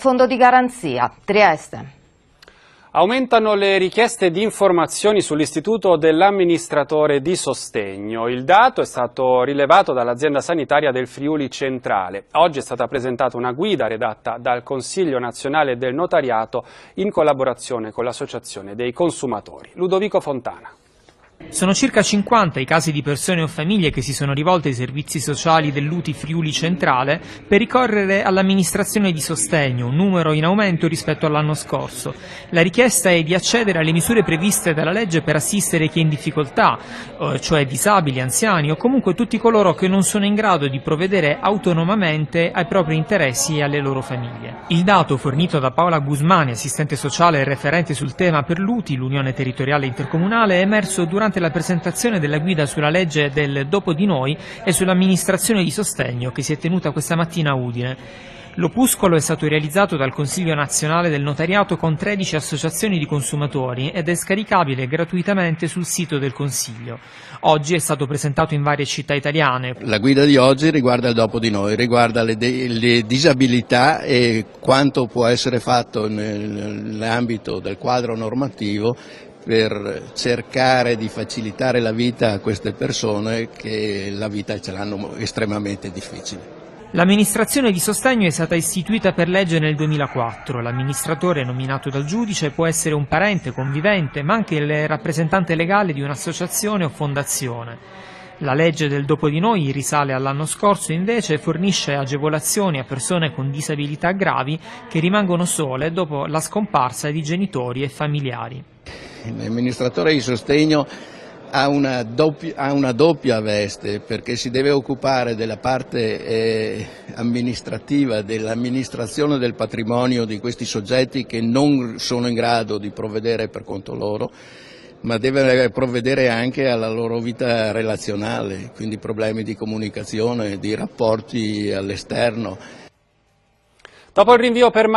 Fondo di garanzia, Trieste. Aumentano le richieste di informazioni sull'istituto dell'amministratore di sostegno. Il dato è stato rilevato dall'azienda sanitaria del Friuli Centrale. Oggi è stata presentata una guida redatta dal Consiglio Nazionale del Notariato in collaborazione con l'Associazione dei Consumatori. Ludovico Fontana. Sono circa 50 i casi di persone o famiglie che si sono rivolte ai servizi sociali dell'UTI Friuli Centrale per ricorrere all'amministrazione di sostegno, un numero in aumento rispetto all'anno scorso. La richiesta è di accedere alle misure previste dalla legge per assistere chi è in difficoltà, cioè disabili, anziani o comunque tutti coloro che non sono in grado di provvedere autonomamente ai propri interessi e alle loro famiglie. Il dato fornito da Paola Gusmani, assistente sociale e referente sul tema per l'UTI, l'Unione Territoriale Intercomunale, è emerso durante la presentazione della guida sulla legge del Dopo di Noi e sull'amministrazione di sostegno che si è tenuta questa mattina a Udine. L'opuscolo è stato realizzato dal Consiglio Nazionale del Notariato con 13 associazioni di consumatori ed è scaricabile gratuitamente sul sito del Consiglio. Oggi è stato presentato in varie città italiane. La guida di oggi riguarda il Dopo di Noi, riguarda le disabilità e quanto può essere fatto nell'ambito del quadro normativo per cercare di facilitare la vita a queste persone che la vita ce l'hanno estremamente difficile. L'amministrazione di sostegno è stata istituita per legge nel 2004. L'amministratore nominato dal giudice può essere un parente, convivente, ma anche il rappresentante legale di un'associazione o fondazione. La legge del Dopo di Noi risale all'anno scorso, invece fornisce agevolazioni a persone con disabilità gravi che rimangono sole dopo la scomparsa di genitori e familiari. L'amministratore di sostegno ha una doppia veste, perché si deve occupare della parte amministrativa, dell'amministrazione del patrimonio di questi soggetti che non sono in grado di provvedere per conto loro, ma deve provvedere anche alla loro vita relazionale, quindi problemi di comunicazione, di rapporti all'esterno. Dopo il rinvio per